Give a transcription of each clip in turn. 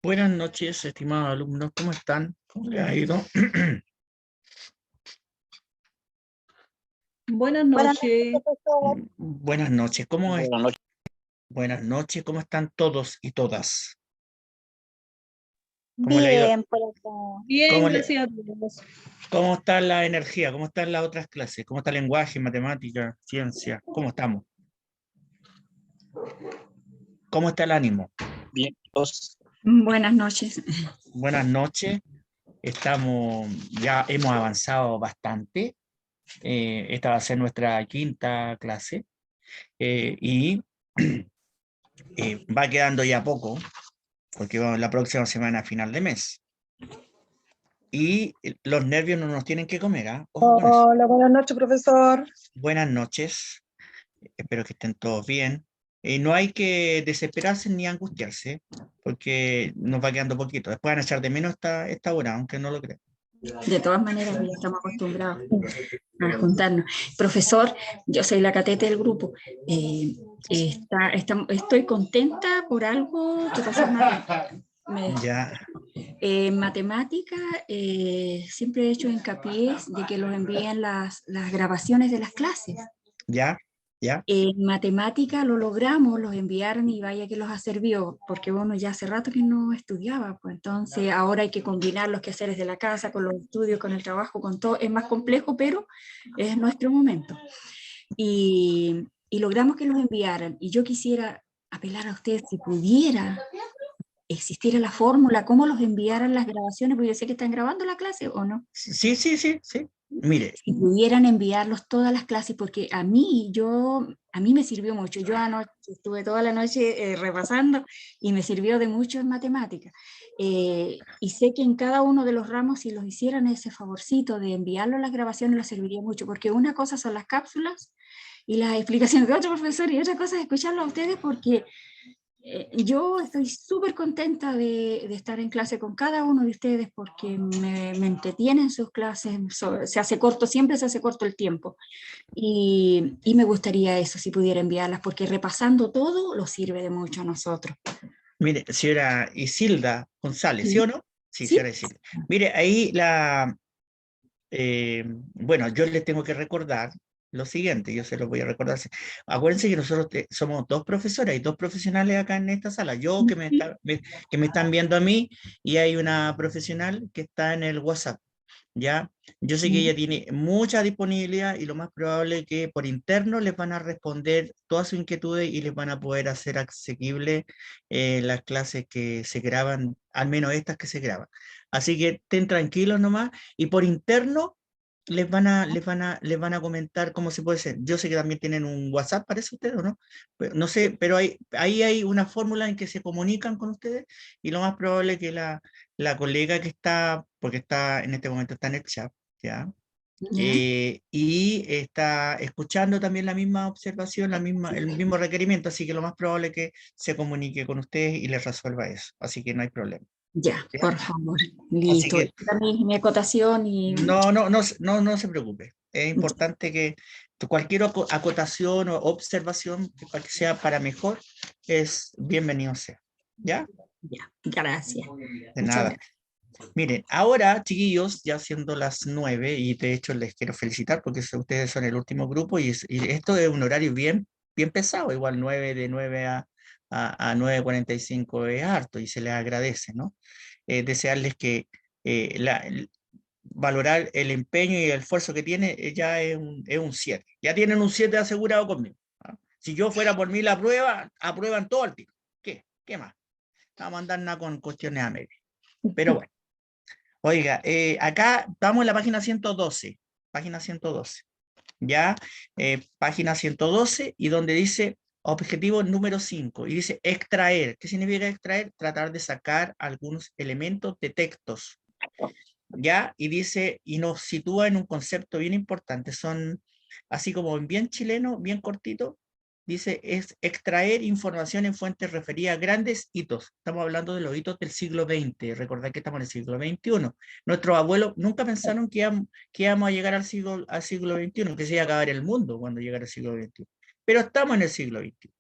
Buenas noches, estimados alumnos, ¿cómo están? ¿Cómo les ha ido? Buenas Buenas noches, noches. profesor. Buenas noches, Buenas noches. buenas noches, ¿cómo están todos y todas? ¿Cómo le ha ido? Bien, por acá. Bien, ¿Cómo gracias a Dios. cómo está la energía? ¿Cómo están las otras clases? ¿Cómo está el lenguaje, matemática, ciencia? ¿Cómo estamos? ¿Cómo está el ánimo? Bien, todos. Buenas noches. Buenas noches, ya hemos avanzado bastante. Esta va a ser nuestra quinta clase y va quedando ya poco, porque vamos la próxima semana a final de mes. Y los nervios no nos tienen que comer, ¿ah? Ojo con eso. Hola, buenas noches, profesor. Buenas noches, espero que estén todos bien. No hay que desesperarse ni angustiarse, porque nos va quedando poquito. Después van a echar de menos esta hora, aunque no lo crean. De todas maneras, ya estamos acostumbrados a juntarnos. Profesor, yo soy la catete del grupo. Estoy contenta por algo que pasó en Ya, matemática. Siempre he hecho hincapié de que los envíen las grabaciones de las clases. ya. En matemática lo logramos, los enviaron y vaya que los ha servido, porque bueno, ya hace rato que no estudiaba, pues entonces ahora hay que combinar los quehaceres de la casa con los estudios, con el trabajo, con todo, es más complejo, pero es nuestro momento. Y logramos que los enviaran, y yo quisiera apelar a ustedes si pudiera existiera la fórmula, cómo los enviaran las grabaciones, porque yo sé que están grabando la clase o no. Sí. Mire. Si pudieran enviarlos todas las clases, porque a mí me sirvió mucho. Yo anoche estuve toda la noche repasando y me sirvió de mucho en matemáticas. Y sé que en cada uno de los ramos, si los hicieran ese favorcito de enviarlo a las grabaciones, les serviría mucho, porque una cosa son las cápsulas y las explicaciones de otro profesor, y otra cosa es escucharlo a ustedes, porque yo estoy súper contenta de estar en clase con cada uno de ustedes, porque me entretienen sus clases, se hace corto, siempre se hace corto el tiempo, y me gustaría eso, si pudiera enviarlas, porque repasando todo nos sirve de mucho a nosotros. Mire, señora Isilda González, ¿sí o no? Sí, ¿Sí? señora Isilda. Mire, ahí bueno, yo les tengo que recordar lo siguiente, yo se los voy a recordar. Acuérdense que nosotros somos dos profesoras y dos profesionales acá en esta sala. Yo que que me están viendo a mí, y hay una profesional que está en el WhatsApp, ¿ya? Yo sé que ella tiene mucha disponibilidad y lo más probable es que por interno les van a responder todas sus inquietudes y les van a poder hacer asequible las clases que se graban, al menos estas que se graban. Así que estén tranquilos nomás, y por interno les van a comentar cómo se puede hacer. Yo sé que también tienen un WhatsApp, parece ustedes, ¿o no? Pero, no sé, pero ahí hay una fórmula en que se comunican con ustedes, y lo más probable es que la colega que está, porque está en este momento está en el chat, ¿ya? Y está escuchando también la misma observación, el mismo requerimiento, así que lo más probable es que se comunique con ustedes y les resuelva eso, así que no hay problema. Ya, ¿Ya? por favor, Así listo. que Mi acotación y... no se preocupe. Es importante que cualquier acotación o observación que sea para mejor es bienvenido sea. ¿Ya? Ya, gracias. De Muchas nada. gracias. Miren, ahora, chiquillos, ya siendo las 9, y de hecho les quiero felicitar porque ustedes son el último grupo, y esto es un horario bien pesado, igual 9 de 9 a 9:45 es harto y se les agradece, ¿no? Desearles que valorar el empeño y el esfuerzo que tiene ya es un 7. Ya tienen un 7 asegurado conmigo, ¿ah? Si yo fuera por mí la prueba, aprueban todo el tiro. ¿Qué más? Vamos a andar nada con cuestiones a medio. Pero bueno. Oiga, acá estamos en la página 112, ¿ya? Página 112, y donde dice objetivo número 5, y dice extraer. ¿Qué significa extraer? Tratar de sacar algunos elementos de textos, ¿ya? Y dice, y nos sitúa en un concepto bien importante, son así como en bien chileno, bien cortito. Dice, es extraer información en fuentes referidas a grandes hitos. Estamos hablando de los hitos del siglo XX. Recordad que estamos en el siglo XXI. Nuestros abuelos nunca pensaron que íbamos a llegar al siglo XXI, que se iba a acabar el mundo cuando llegara el siglo XXI. Pero estamos en el siglo XXI.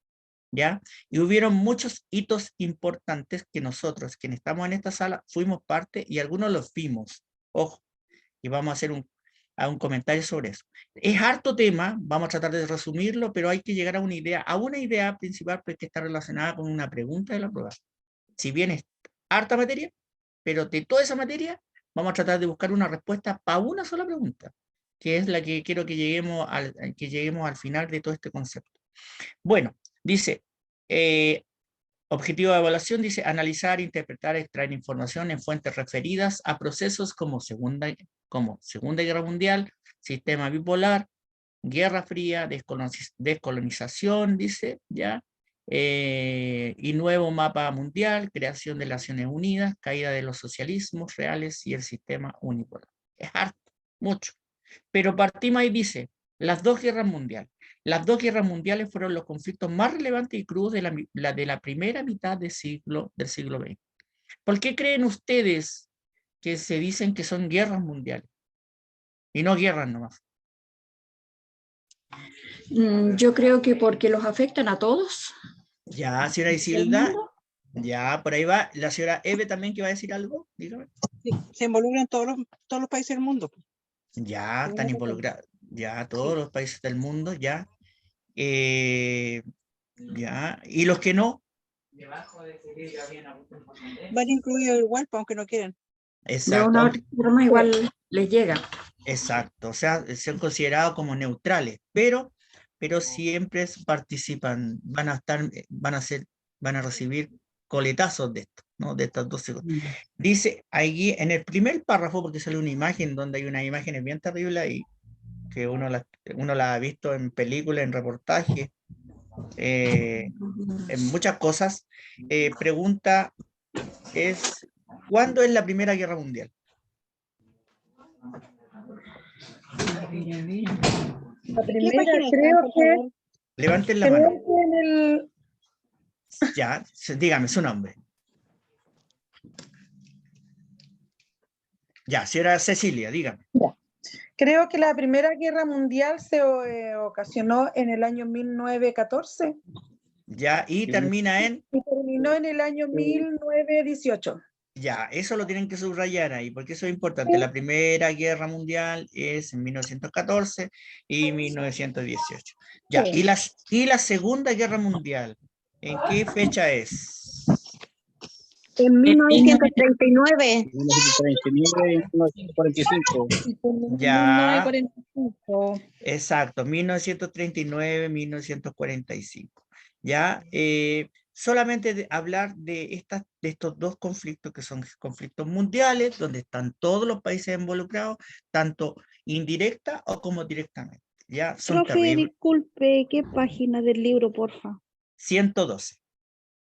¿ya? Y hubieron muchos hitos importantes que nosotros, quienes estamos en esta sala, fuimos parte y algunos los vimos. Ojo, y vamos a hacer un comentario sobre eso. Es harto tema, vamos a tratar de resumirlo, pero hay que llegar a una idea principal pues, que está relacionada con una pregunta de la prueba. Si bien es harta materia, pero de toda esa materia, vamos a tratar de buscar una respuesta para una sola pregunta, que es la que quiero que lleguemos al final de todo este concepto. Bueno, dice, objetivo de evaluación, dice, analizar, interpretar, extraer información en fuentes referidas a procesos como Segunda Guerra Mundial, sistema bipolar, Guerra Fría, descolonización, dice, ¿ya? Y nuevo mapa mundial, creación de las Naciones Unidas, caída de los socialismos reales y el sistema unipolar. Es harto, mucho. Pero partimos y dice, las dos guerras mundiales. Las dos guerras mundiales fueron los conflictos más relevantes y crudos de la primera mitad del siglo XX. ¿Por qué creen ustedes que se dicen que son guerras mundiales? Y no guerras nomás. Yo creo que porque los afectan a todos. Ya, señora Isilda, ya, por ahí va. La señora Eve también que va a decir algo, dígame. Sí, se involucran todos los países del mundo. Ya, están involucrados, ya, todos Sí. los países del mundo, ya. Ya, y los que no. Van incluidos igual, pues, aunque no quieren. De Exacto, una u otra forma igual les llega. exacto, o sea, son considerados como neutrales, pero siempre participan, van a recibir coletazos de esto, ¿no? De estas dos cosas. Dice ahí en el primer párrafo, porque sale una imagen donde hay unas imágenes bien terribles ahí, que uno la ha visto en películas, en reportajes, en muchas cosas, pregunta es, ¿cuándo es la Primera Guerra Mundial? La primera creo que Levanten la mano. Ya, dígame su nombre. Ya, señora Cecilia, dígame. Creo que la Primera Guerra Mundial se ocasionó en el año 1914 Ya, y termina en... y terminó en el año 1918. Ya, eso lo tienen que subrayar ahí, porque eso es importante. La Primera Guerra Mundial es en 1914 y 1918. Ya, Sí. y la Segunda Guerra Mundial, ¿en qué fecha es? En 1939. 1939 y 1945. Ya, 1945. exacto, 1939, 1945. Ya, solamente hablar de estos dos conflictos que son conflictos mundiales, donde están todos los países involucrados, tanto indirecta o como directamente. Ya, son Profe, terribles. disculpe, ¿qué página del libro, porfa? 112.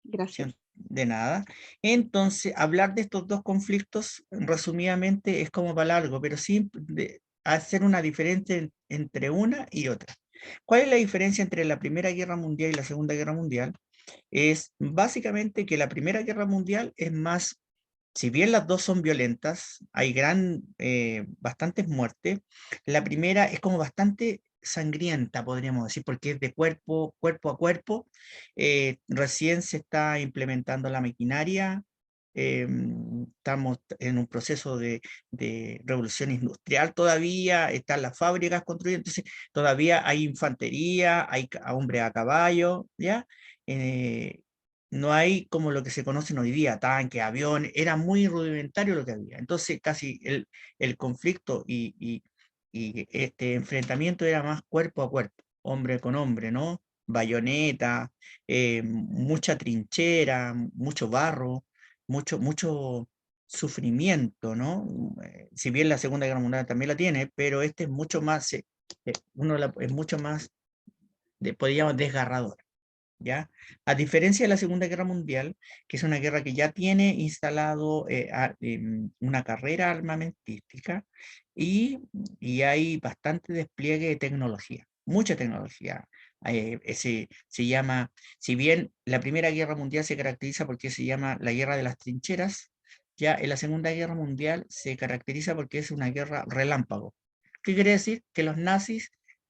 Gracias. De nada. Entonces, hablar de estos dos conflictos, resumidamente, es como para largo, pero sí hacer una diferencia entre una y otra. ¿Cuál es la diferencia entre la Primera Guerra Mundial y la Segunda Guerra Mundial? Es básicamente que la Primera Guerra Mundial es más, si bien las dos son violentas, hay bastantes muertes, la primera es como bastante sangrienta, podríamos decir, porque es de cuerpo a cuerpo. Recién se está implementando la maquinaria, estamos en un proceso de revolución industrial todavía, están las fábricas construidas, entonces todavía hay infantería, hay hombres a caballo, ¿ya? No hay como lo que se conocen hoy día, tanques, aviones, era muy rudimentario lo que había. Entonces casi el conflicto y este enfrentamiento era más cuerpo a cuerpo, hombre con hombre, ¿no? Bayoneta, mucha trinchera, mucho barro, mucho sufrimiento, ¿no? Si bien la Segunda Guerra Mundial también la tiene, pero este es mucho más, es mucho más, podríamos, desgarrador. ¿Ya? A diferencia de la Segunda Guerra Mundial, que es una guerra que ya tiene instalado una carrera armamentística y hay bastante despliegue de tecnología, mucha tecnología. Se llama, si bien la Primera Guerra Mundial se caracteriza porque se llama la guerra de las trincheras, ya en la Segunda Guerra Mundial se caracteriza porque es una guerra relámpago. ¿Qué quiere decir? Que los nazis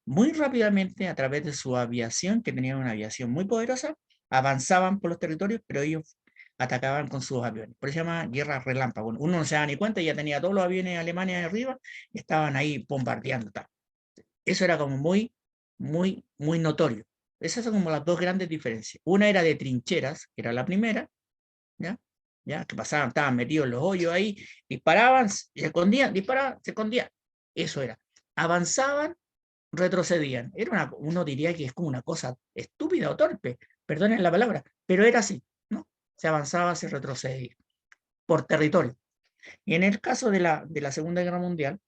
muy rápidamente, a través de su aviación, que tenían una aviación muy poderosa, avanzaban por los territorios, pero ellos atacaban con sus aviones. Por eso se llama guerra relámpago. Uno no se daba ni cuenta, ya tenía todos los aviones de Alemania arriba, y estaban ahí bombardeando. Tal. Eso era como muy notorio. Esas son como las dos grandes diferencias. Una era de trincheras, que era la primera, ¿ya? Que pasaban, estaban metidos en los hoyos ahí, disparaban, se escondían, disparaban, se escondían. Eso era. Avanzaban, retrocedían. Uno diría que es como una cosa estúpida o torpe, perdonen la palabra, pero era así, ¿no? Se avanzaba, se retrocedía, por territorio. Y en el caso de la Segunda Guerra Mundial,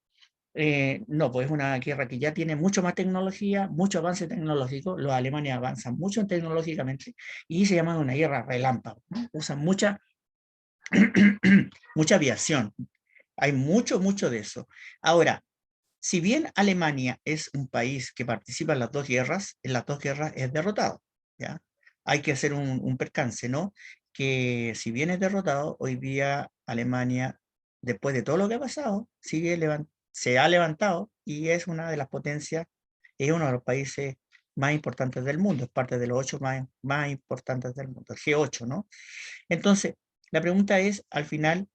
no, pues es una guerra que ya tiene mucho más tecnología, mucho avance tecnológico, los alemanes avanzan mucho tecnológicamente, y se llama una guerra relámpago, ¿no? Usan mucha aviación, hay mucho de eso. Ahora, si bien Alemania es un país que participa en las dos guerras es derrotado, ¿ya? Hay que hacer un percance, ¿no? Que si bien es derrotado, hoy día Alemania, después de todo lo que ha pasado, se ha levantado y es una de las potencias, es uno de los países más importantes del mundo, es parte de los 8 más importantes del mundo, el G8, ¿no? Entonces, la pregunta es, al final,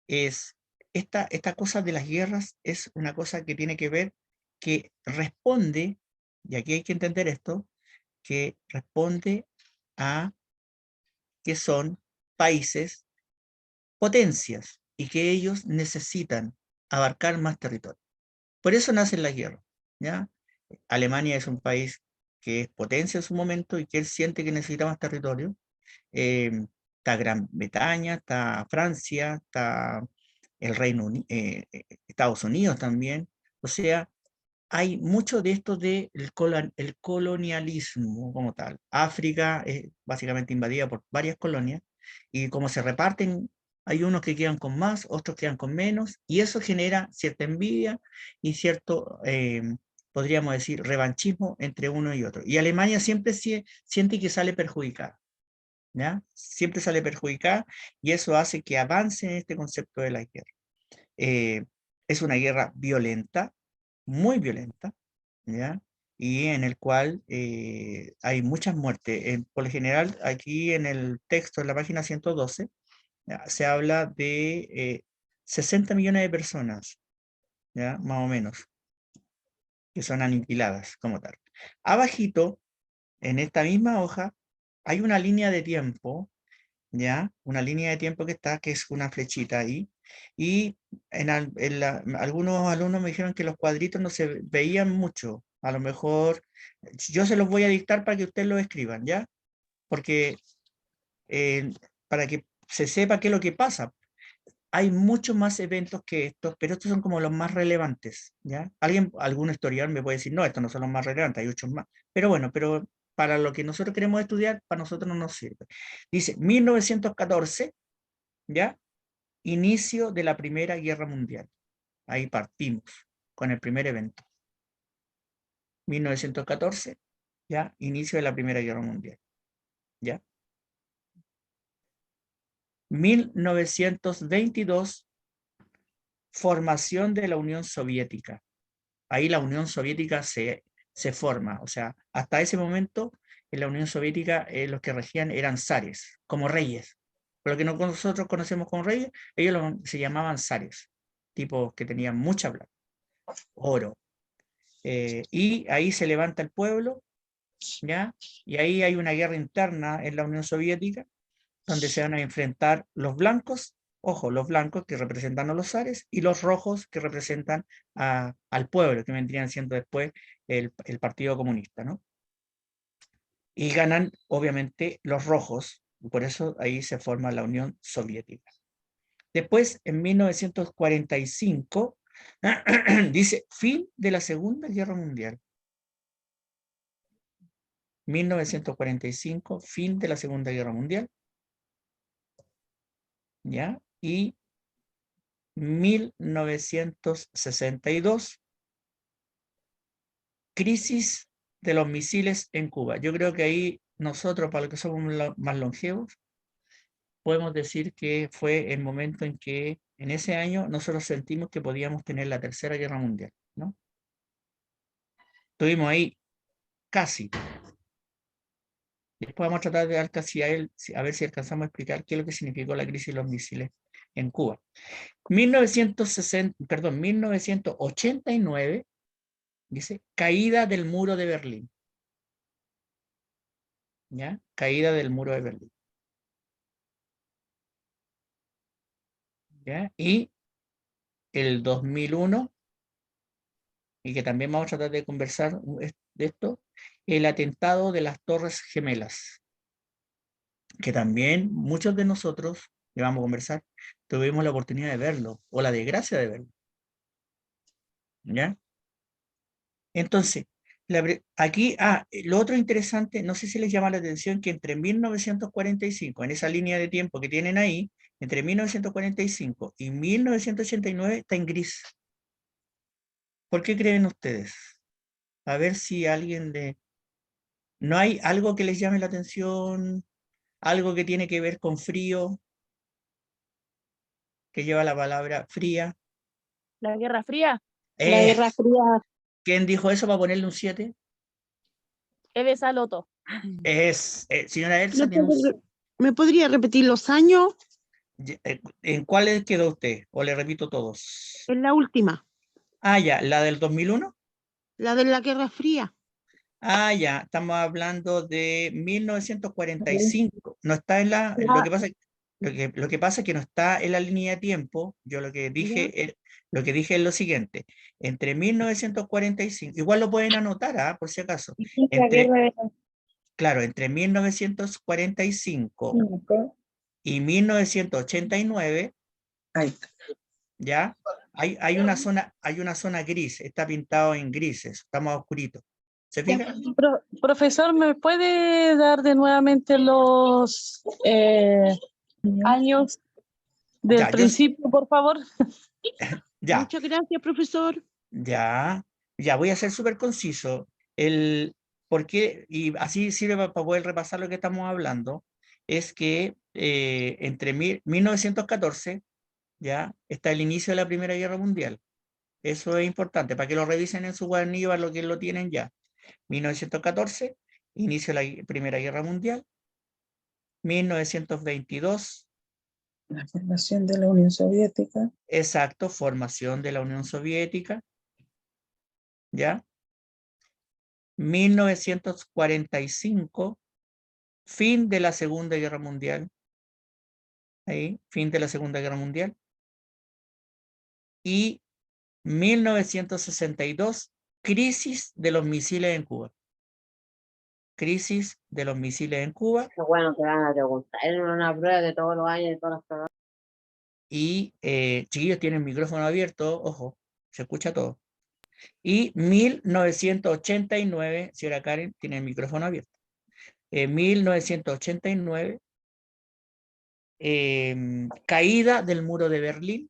es esta cosa de las guerras es una cosa que tiene que ver, que responde, y aquí hay que entender esto, que responde a que son países potencias y que ellos necesitan abarcar más territorio. Por eso nacen las guerras, ¿ya? Alemania es un país que es potencia en su momento y que él siente que necesita más territorio. Está Gran Bretaña, está Francia, está el Estados Unidos también. O sea, hay mucho de esto del el colonialismo como tal. África es básicamente invadida por varias colonias y como se reparten, hay unos que quedan con más, otros quedan con menos, y eso genera cierta envidia y cierto, podríamos decir, revanchismo entre uno y otro. Y Alemania siempre siente que sale perjudicada, ¿ya? Siempre sale perjudicada y eso hace que avance en este concepto de la guerra. Es una guerra violenta, muy violenta, ¿ya? Y en el cual hay muchas muertes. Por lo general, aquí en el texto, en la página 112, ¿ya? Se habla de 60 millones de personas, ¿ya? Más o menos, que son aniquiladas como tal. Abajito, en esta misma hoja, hay una línea de tiempo, ¿ya? Una línea de tiempo que es una flechita ahí, y algunos alumnos me dijeron que los cuadritos no se veían mucho, a lo mejor yo se los voy a dictar para que ustedes lo escriban, ¿ya? Porque para que se sepa qué es lo que pasa. Hay muchos más eventos que estos, pero estos son como los más relevantes, ¿ya? Algún historiador me puede decir, no, estos no son los más relevantes, hay muchos más. Pero bueno, pero para lo que nosotros queremos estudiar, para nosotros no nos sirve. Dice, 1914, ¿ya? Inicio de la Primera Guerra Mundial. Ahí partimos con el primer evento. 1914, ¿ya? Inicio de la Primera Guerra Mundial, ¿ya? 1922, formación de la Unión Soviética. Ahí la Unión Soviética se forma, o sea, hasta ese momento en la Unión Soviética los que regían eran zares, como reyes. Por lo que nosotros conocemos como reyes, ellos se llamaban zares, tipos que tenían mucha plata, oro. Y ahí se levanta el pueblo, ¿ya? Y ahí hay una guerra interna en la Unión Soviética, donde se van a enfrentar los blancos, ojo, los blancos que representan a los zares, y los rojos que representan al pueblo, que vendrían siendo después el Partido Comunista, ¿no? Y ganan, obviamente, los rojos, y por eso ahí se forma la Unión Soviética. Después, en 1945, dice, fin de la Segunda Guerra Mundial. 1945, fin de la Segunda Guerra Mundial. ¿Ya? Y 1962, crisis de los misiles en Cuba. Yo creo que ahí nosotros, para los que somos más longevos, podemos decir que fue el momento en que en ese año nosotros sentimos que podíamos tener la Tercera Guerra Mundial, ¿no? Estuvimos ahí casi. Después vamos a tratar de a ver si alcanzamos a explicar qué es lo que significó la crisis de los misiles en Cuba. 1989, dice, caída del muro de Berlín. ¿Ya? Caída del muro de Berlín. ¿Ya? Y el 2001, y que también vamos a tratar de conversar de esto, el atentado de las Torres Gemelas, que también muchos de nosotros, que vamos a conversar, tuvimos la oportunidad de verlo, o la desgracia de verlo. ¿Ya? Entonces, aquí, lo otro interesante, no sé si les llama la atención que entre 1945, en esa línea de tiempo que tienen ahí, entre 1945 y 1989 está en gris. ¿Por qué creen ustedes? A ver si alguien de... ¿No hay algo que les llame la atención? ¿Algo que tiene que ver con frío? Que lleva la palabra fría. La Guerra Fría. La Guerra Fría. ¿Quién dijo eso para ponerle un 7? Eve Saloto. Señora Elsa, ¿Me podría repetir los años? ¿En cuál quedó usted? ¿O le repito todos? En la última, Ya, ¿la del 2001? la de la Guerra Fría. Ya, estamos hablando de 1945. No está en la... Lo que pasa es que no está en la línea de tiempo. Yo lo que dije es lo siguiente. Entre 1945, igual lo pueden anotar, por si acaso. Claro, entre 1945 y 1989, ¿ya? Hay una zona gris, está pintado en grises, está más oscurito. ¿Se fija? Profesor, ¿me puede dar de nuevamente los años del principio, por favor? Ya. Muchas gracias, profesor. Ya, voy a ser súper conciso. ¿Por qué? Y así sirve para poder repasar lo que estamos hablando. Es que entre 1914, ya, está el inicio de la Primera Guerra Mundial. Eso es importante, para que lo revisen en su cuadernillo, para lo que lo tienen ya. 1914, inicio de la Primera Guerra Mundial. 1922. La formación de la Unión Soviética. Exacto, formación de la Unión Soviética. ¿Ya? 1945, fin de la Segunda Guerra Mundial. Ahí, fin de la Segunda Guerra Mundial. Y 1962, crisis de los misiles en Cuba. Crisis de los misiles en Cuba. Bueno, te van a preguntar en una prueba de todos los años, de todas las pruebas. Y chiquillos tienen micrófono abierto, ojo, se escucha todo. Y 1989, señora Karen, tiene el micrófono abierto. 1989, caída del muro de Berlín.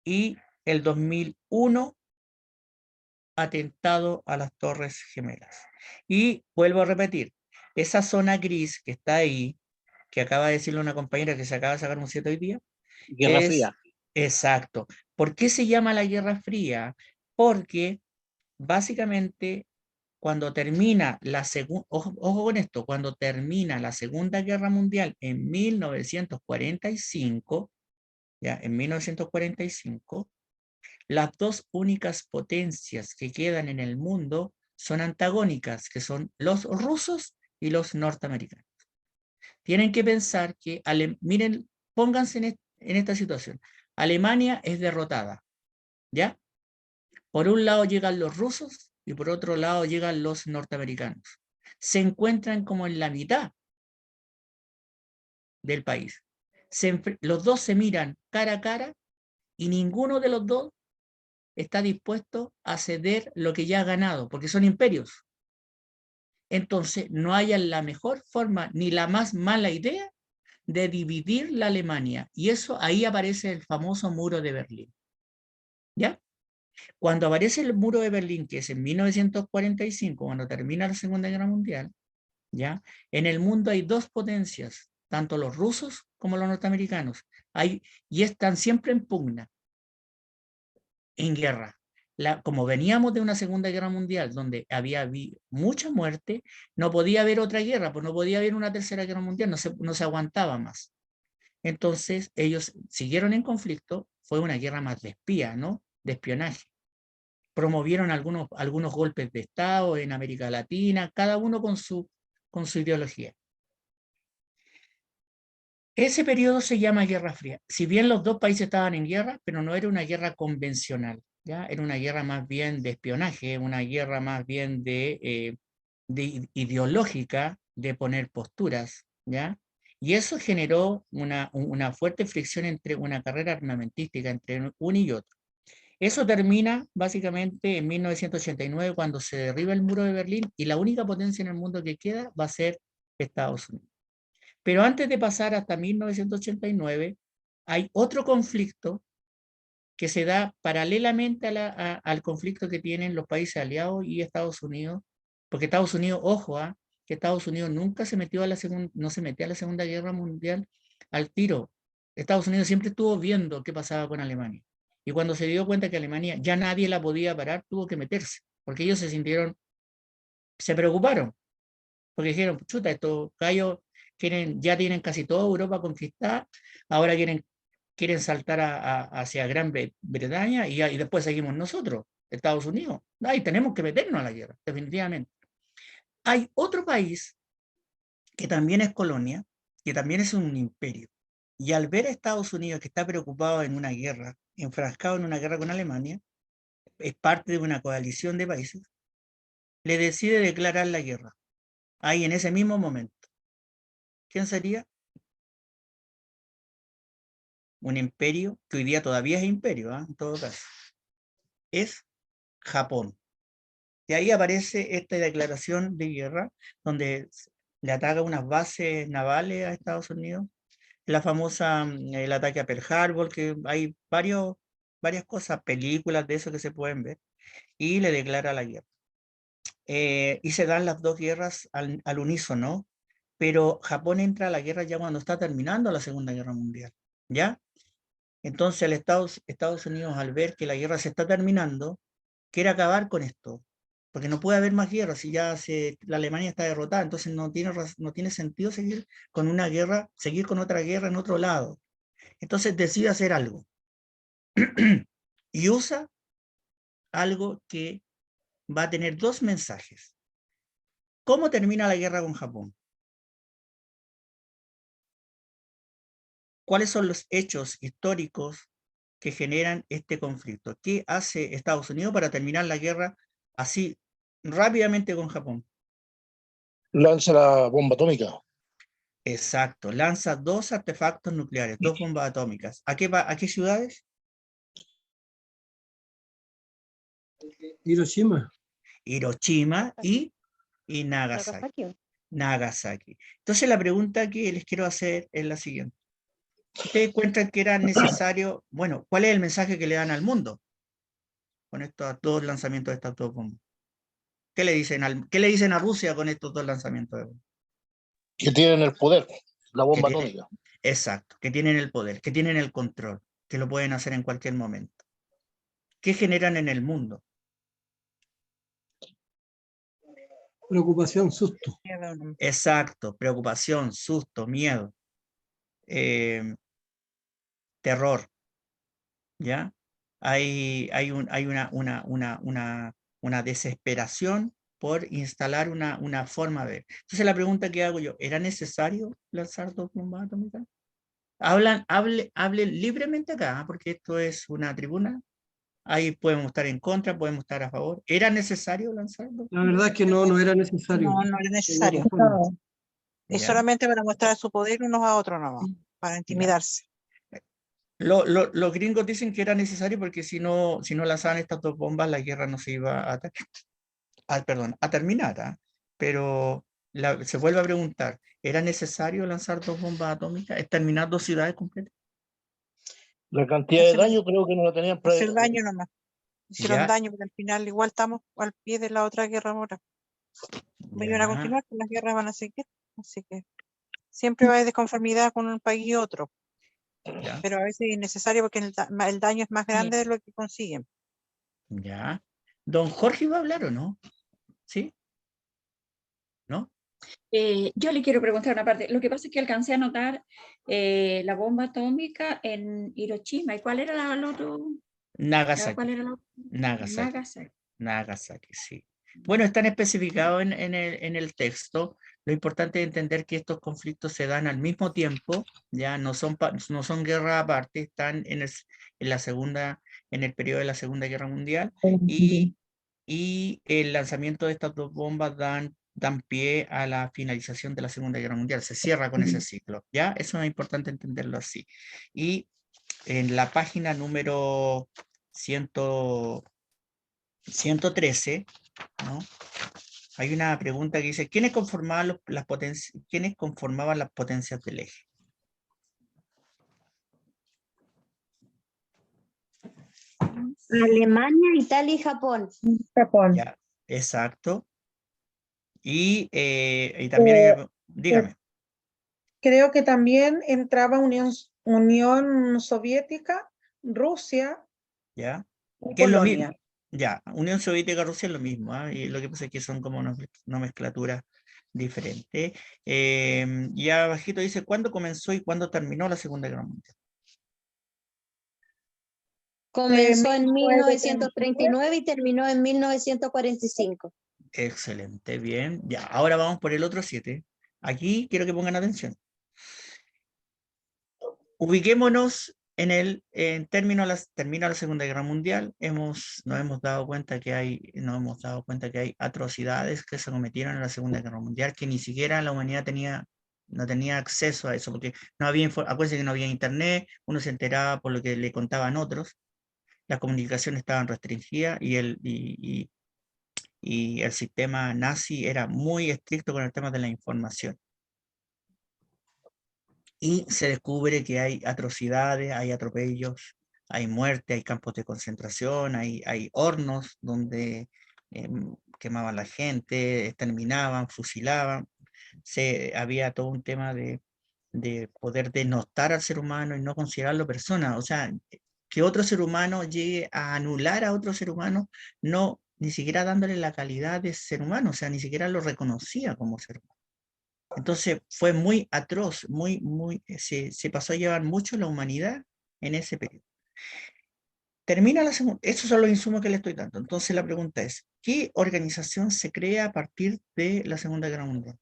Y el 2001, atentado a las Torres Gemelas. Y vuelvo a repetir, esa zona gris que está ahí, que acaba de decirle una compañera que se acaba de sacar un 7 hoy día. Guerra Fría. Exacto. ¿Por qué se llama la Guerra Fría? Porque básicamente cuando termina la segunda, ojo con esto, cuando termina la Segunda Guerra Mundial en 1945, ya, en 1945, las dos únicas potencias que quedan en el mundo son antagónicas, que son los rusos y los norteamericanos. Tienen que pensar que, miren, pónganse en esta situación. Alemania es derrotada, ¿ya? Por un lado llegan los rusos y por otro lado llegan los norteamericanos. Se encuentran como en la mitad del país. Los dos se miran cara a cara y ninguno de los dos está dispuesto a ceder lo que ya ha ganado, porque son imperios. Entonces, no haya la mejor forma ni la más mala idea de dividir la Alemania. Y eso, ahí aparece el famoso muro de Berlín. ¿Ya? Cuando aparece el muro de Berlín, que es en 1945, cuando termina la Segunda Guerra Mundial, ¿ya? En el mundo hay dos potencias, tanto los rusos como los norteamericanos. Y están siempre en pugna, en guerra. como veníamos de una Segunda Guerra Mundial donde había mucha muerte, no podía haber otra guerra, pues no podía haber una Tercera Guerra Mundial, no se aguantaba más. Entonces ellos siguieron en conflicto, fue una guerra más de espía, ¿no? De espionaje. Promovieron algunos golpes de Estado en América Latina, cada uno con su ideología. Ese periodo se llama Guerra Fría. Si bien los dos países estaban en guerra, pero no era una guerra convencional, ¿ya? Era una guerra más bien de espionaje, una guerra más bien de ideológica, de poner posturas, ¿ya? Y eso generó una fuerte fricción entre una carrera armamentística entre uno y otro. Eso termina básicamente en 1989 cuando se derriba el muro de Berlín y la única potencia en el mundo que queda va a ser Estados Unidos. Pero antes de pasar hasta 1989, hay otro conflicto que se da paralelamente al conflicto que tienen los países aliados y Estados Unidos, porque Estados Unidos, ojo, que Estados Unidos nunca se metió no se metió a la Segunda Guerra Mundial al tiro. Estados Unidos siempre estuvo viendo qué pasaba con Alemania. Y cuando se dio cuenta que Alemania ya nadie la podía parar, tuvo que meterse, porque ellos se preocuparon, porque dijeron, chuta, estos gallos ya tienen casi toda Europa conquistada, ahora quieren saltar hacia Gran Bretaña y después seguimos nosotros, Estados Unidos. Ahí tenemos que meternos a la guerra, definitivamente. Hay otro país que también es colonia, que también es un imperio. Y al ver a Estados Unidos que está preocupado en una guerra, enfrascado en una guerra con Alemania, es parte de una coalición de países, le decide declarar la guerra. Ahí en ese mismo momento. ¿Quién sería? Un imperio que hoy día todavía es imperio, en todo caso. Es Japón. Y ahí aparece esta declaración de guerra, donde le ataca unas bases navales a Estados Unidos. La famosa, el ataque a Pearl Harbor, que hay varias cosas, películas de eso que se pueden ver, y le declara la guerra. Y se dan las dos guerras al unísono, pero Japón entra a la guerra ya cuando está terminando la Segunda Guerra Mundial, ¿ya? Entonces Estados Unidos, al ver que la guerra se está terminando, quiere acabar con esto, porque no puede haber más guerra si ya la Alemania está derrotada, entonces no tiene sentido seguir con una guerra, seguir con otra guerra en otro lado. Entonces decide hacer algo y usa algo que va a tener dos mensajes. ¿Cómo termina la guerra con Japón? ¿Cuáles son los hechos históricos que generan este conflicto? ¿Qué hace Estados Unidos para terminar la guerra así rápidamente con Japón? Lanza la bomba atómica. Exacto, lanza dos artefactos nucleares, dos bombas atómicas. ¿A qué ciudades? Hiroshima. Hiroshima y Nagasaki. Nagasaki. Entonces la pregunta que les quiero hacer es la siguiente. ¿Ustedes encuentran que era necesario, bueno, cuál es el mensaje que le dan al mundo con estos dos lanzamientos de estas dos bombas? ¿Qué le dicen a Rusia con estos dos lanzamientos de bombas? Que tienen el poder, la bomba atómica. Exacto, que tienen el poder, que tienen el control, que lo pueden hacer en cualquier momento. ¿Qué generan en el mundo? Preocupación, susto. Exacto, preocupación, susto, miedo, terror, ¿ya? Hay una desesperación por instalar una forma de... Entonces la pregunta que hago yo, ¿era necesario lanzar dos bombas atómicas? Hablen libremente acá, porque esto es una tribuna. Ahí podemos estar en contra, podemos estar a favor. ¿Era necesario lanzar dos? La verdad es que no era necesario. No era necesario. Es solamente para mostrar su poder unos a otros nomás, para intimidarse. Los gringos dicen que era necesario porque si no lanzaban estas dos bombas, la guerra no se iba a terminar. Pero se vuelve a preguntar, ¿era necesario lanzar dos bombas atómicas? ¿Es terminar dos ciudades completas? La cantidad de daño creo que no la tenían para hacer daño nomás. Hicieron Ya. daño, pero al final igual estamos al pie de la otra guerra ahora. Van a continuar, las guerras van a seguir. Así que siempre va a haber desconformidad con un país y otro. Ya. Pero a veces es necesario porque el daño es más grande de lo que consiguen. Ya. ¿Don Jorge va a hablar o no? ¿Sí? ¿No? Yo le quiero preguntar una parte. Lo que pasa es que alcancé a notar la bomba atómica en Hiroshima. ¿Y cuál era el otro? Nagasaki. ¿Cuál era el otro? Nagasaki. Nagasaki. Nagasaki, sí. Bueno, están especificados en el texto. Lo importante es entender que estos conflictos se dan al mismo tiempo, ya no son guerras aparte, están en el periodo de la Segunda Guerra Mundial, y el lanzamiento de estas dos bombas dan pie a la finalización de la Segunda Guerra Mundial, se cierra con ese ciclo, ¿ya? Eso es importante entenderlo así. Y en la página número 113, ¿no? Hay una pregunta que dice, ¿quiénes conformaban las potencias del eje? Alemania, Italia y Japón. Japón. Ya, exacto. Y también, dígame. Creo que también entraba Unión Soviética, Rusia ¿Ya? y ¿Qué es lo Polonia. mismo? Ya, Unión Soviética, Rusia es lo mismo, ¿ah? Y lo que pasa es que son como nomenclaturas diferentes. Y abajito dice, ¿cuándo comenzó y cuándo terminó la Segunda Guerra Mundial? Comenzó en 1939 y terminó en 1945. Excelente, bien. Ya, ahora vamos por el otro 7. Aquí quiero que pongan atención. Ubiquémonos termina la Segunda Guerra Mundial. Nos hemos dado cuenta que hay atrocidades que se cometieron en la Segunda Guerra Mundial, que ni siquiera la humanidad no tenía acceso a eso, porque no había, acuérdense que no había internet, uno se enteraba por lo que le contaban otros, las comunicaciones estaban restringidas y el sistema nazi era muy estricto con el tema de la información. Y se descubre que hay atrocidades, hay atropellos, hay muerte, hay campos de concentración, hay hornos donde quemaban la gente, exterminaban, fusilaban. Había todo un tema de poder denostar al ser humano y no considerarlo persona. O sea, que otro ser humano llegue a anular a otro ser humano, no, ni siquiera dándole la calidad de ser humano, o sea, ni siquiera lo reconocía como ser humano. Entonces fue muy atroz, se pasó a llevar mucho la humanidad en ese periodo. Termina la segunda, esos son los insumos que le estoy dando. Entonces la pregunta es, ¿qué organización se crea a partir de la Segunda Guerra Mundial?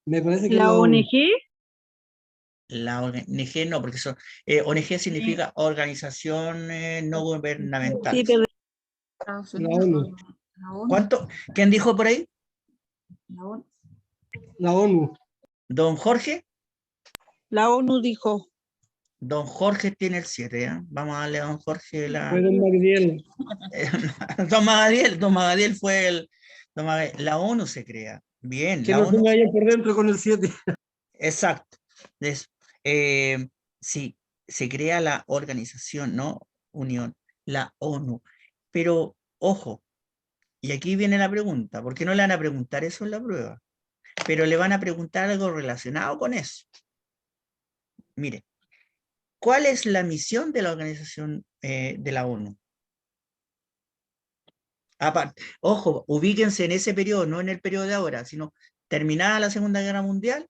Me parece que ¿La ONG? La ONG no, porque ONG significa organización no gubernamental. Sí, pero Estados La Unidos, ONU. la ONU, ¿Cuánto? ¿Quién dijo por ahí? la ONU. La ONU. ¿Don Jorge? la ONU dijo. Don Jorge tiene el 7, ¿eh? Vamos a darle a don Jorge la... Fue don Magdiel. Don Magadiel fue la ONU se crea. Bien, Que la no se ONU. me vaya por dentro con el 7. Exacto. Sí, se crea la organización, ¿no? Unión, la ONU. Pero, ojo, y aquí viene la pregunta, ¿por qué no le van a preguntar eso en la prueba? Pero le van a preguntar algo relacionado con eso. Mire, ¿cuál es la misión de la organización de la ONU? Aparte, ojo, ubíquense en ese periodo, no en el periodo de ahora, sino terminada la Segunda Guerra Mundial,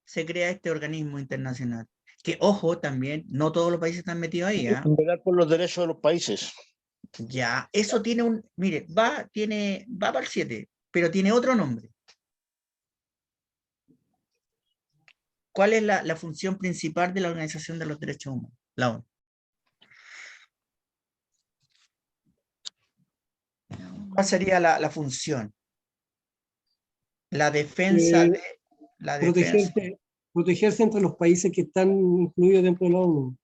se crea este organismo internacional. Que, ojo, también, no todos los países están metidos ahí. Velar por los derechos de los países. Ya, eso tiene mire, va para el 7, pero tiene otro nombre. ¿Cuál es la función principal de la Organización de los Derechos Humanos? La ONU. ¿Cuál sería la función? La defensa de... Protegerse entre los países que están incluidos dentro de la ONU.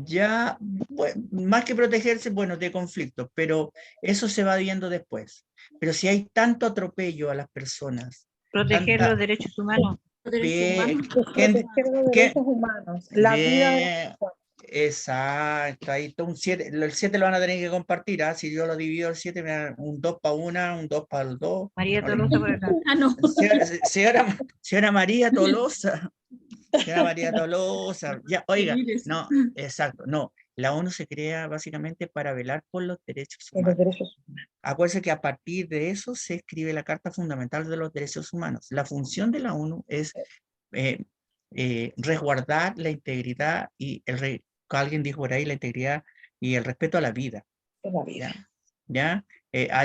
Ya, bueno, más que protegerse, bueno, de conflictos, pero eso se va viendo después. Pero si hay tanto atropello a las personas... Proteger los derechos humanos. Bien, Proteger los derechos humanos, la vida de las personas. Exacto, ahí está un 7, el 7 lo van a tener que compartir, ¿ah? Si yo lo divido el 7, me da un 2 para una, un 2 para el 2. María Tolosa por acá. Ah, no. Señora María Tolosa. Señora María Tolosa. Ya, oiga, no, exacto, no. La ONU se crea básicamente para velar por los derechos De los humanos. derechos. Acuérdense que a partir de eso se escribe la Carta Fundamental de los Derechos Humanos. La función de la ONU es resguardar la integridad y alguien dijo por ahí, la integridad y el respeto a la vida. De la vida. ¿Ya?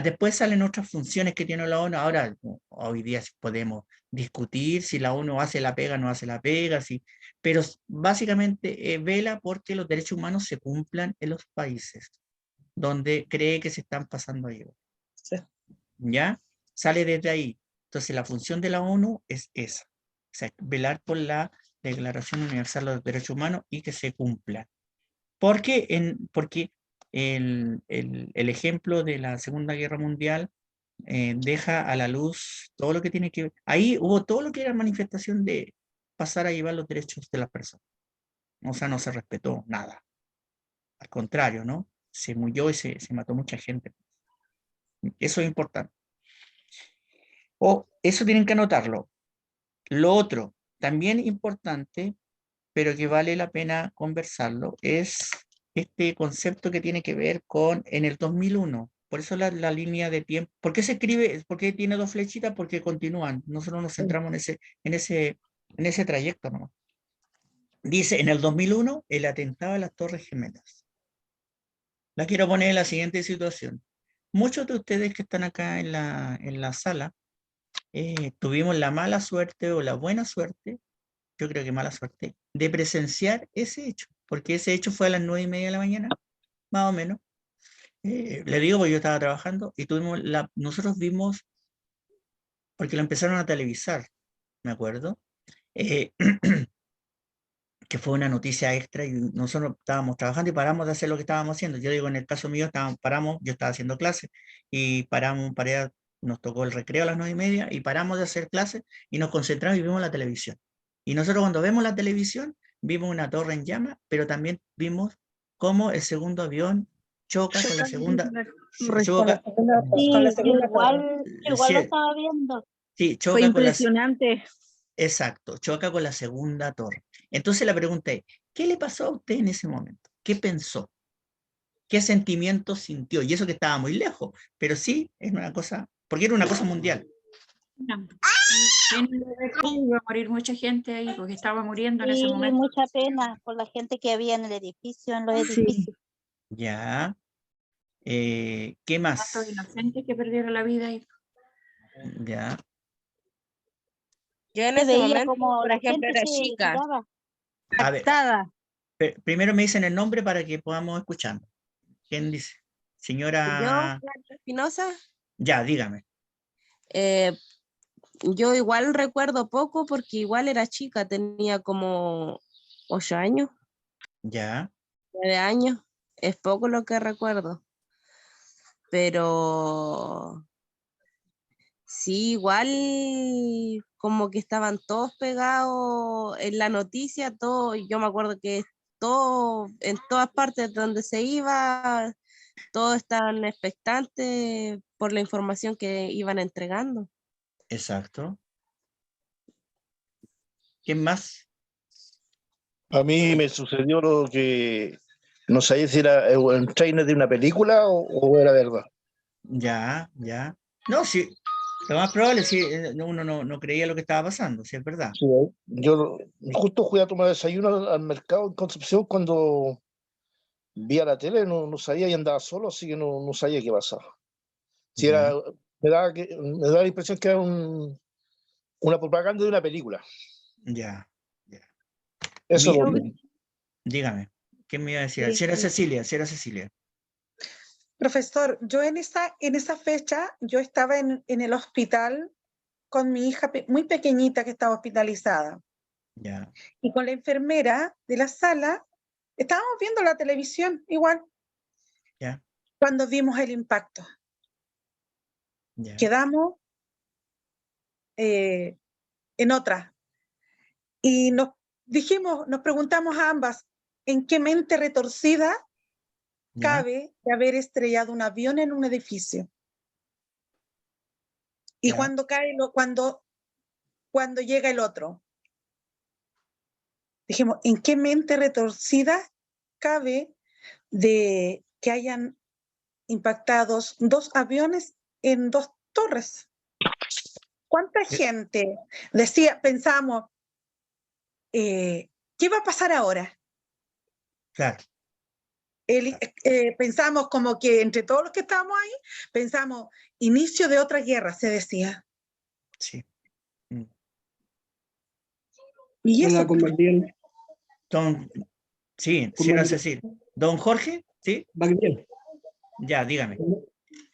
Después salen otras funciones que tiene la ONU. Ahora, hoy día podemos discutir si la ONU hace la pega o no hace la pega, pero básicamente vela porque los derechos humanos se cumplan en los países donde cree que se están pasando ahí. Sí. ¿Ya? Sale desde ahí. Entonces, la función de la ONU es esa. O sea, velar por la Declaración Universal de los Derechos Humanos y que se cumpla. Porque el ejemplo de la Segunda Guerra Mundial deja a la luz todo lo que tiene que ver. Ahí hubo todo lo que era manifestación de pasar a llevar los derechos de las personas. O sea, no se respetó nada. Al contrario, ¿no? Se murió y se mató mucha gente. Eso es importante. Eso tienen que anotarlo. Lo otro, también importante, pero que vale la pena conversarlo, es este concepto que tiene que ver con en el 2001. Por eso la línea de tiempo. ¿Por qué se escribe? ¿Por qué tiene dos flechitas? Porque continúan. Nosotros nos centramos en ese trayecto nomás. Dice, en el 2001, el atentado a las Torres Gemelas. La quiero poner en la siguiente situación. Muchos de ustedes que están acá en la sala tuvimos la mala suerte o la buena suerte, yo creo que mala suerte, de presenciar ese hecho, porque ese hecho fue a las 9:30 de la mañana, más o menos. Le digo porque yo estaba trabajando y nosotros vimos, porque lo empezaron a televisar, me acuerdo, que fue una noticia extra y nosotros estábamos trabajando y paramos de hacer lo que estábamos haciendo. Yo digo, en el caso mío, yo estaba haciendo clases y nos tocó el recreo a las 9:30 y paramos de hacer clases y nos concentramos y vimos la televisión. Y nosotros cuando vemos la televisión, vimos una torre en llamas, pero también vimos cómo el segundo avión choca con la segunda. Sí, Choca, igual lo sí, estaba viendo. sí, Fue choca con la. impresionante. Exacto, choca con la segunda torre. Entonces la pregunta es, ¿qué le pasó a usted en ese momento? ¿Qué pensó? ¿Qué sentimiento sintió? Y eso que estaba muy lejos, pero sí es una cosa, porque era una cosa mundial. Iba a morir mucha gente ahí porque estaba muriendo en ese Sí, momento. mucha pena por la gente que había en el edificio, en los edificios. Ya. ¿Qué más? Tantos inocentes que perdieron la vida ahí. Ya. Yo en Se ese veía momento, como por la ejemplo, gente era se chica. tiraba. A ver, Impactada. primero me dicen el nombre para que podamos escuchar. ¿Quién dice? Yo, Señora. Blanca Espinosa, Ya, dígame. yo igual recuerdo poco porque igual era chica, tenía como 8 años, Ya. 9 años, es poco lo que recuerdo, pero sí, igual como que estaban todos pegados en la noticia, todo, yo me acuerdo que todo, en todas partes donde se iba, todos estaban expectantes por la información que iban entregando. Exacto. ¿Quién más? A mí me sucedió lo que no sabía si era un trailer de una película o era verdad. Ya, ya. No, sí. Lo más probable es que uno no creía lo que estaba pasando, sí, es verdad. Sí, yo justo fui a tomar desayuno al mercado en Concepción cuando vi a la tele, no sabía y andaba solo, así que no sabía qué pasaba. Si Ya. era, me daba la impresión que era una propaganda de una película. Ya. Eso es lo Mi- único. Dígame, ¿qué me iba a decir? Sí, Si era sí. Cecilia, si era Cecilia. Profesor, yo en esa fecha, yo estaba en el hospital con mi hija muy pequeñita que estaba hospitalizada. Ya, Y con la enfermera de la sala, estábamos viendo la televisión igual, ya, cuando vimos el impacto. ya. Quedamos en otra. Y nos preguntamos a ambas, ¿en qué mente retorcida Ya. cabe de haber estrellado un avión en un edificio? Y Ya. cuando cae, cuando llega el otro. Dijimos, ¿en qué mente retorcida cabe de que hayan impactados 2 aviones en 2 torres. ¿Cuánta gente decía, pensamos, qué va a pasar ahora? Claro. Pensamos como que entre todos los que estábamos ahí, pensamos, inicio de otra guerra, se decía. Sí. Y Hola, eso, con Magdiel. Sí, Con sí, no Magdiel. sé decir. Don Jorge, ¿sí? Magdiel. Ya, dígame.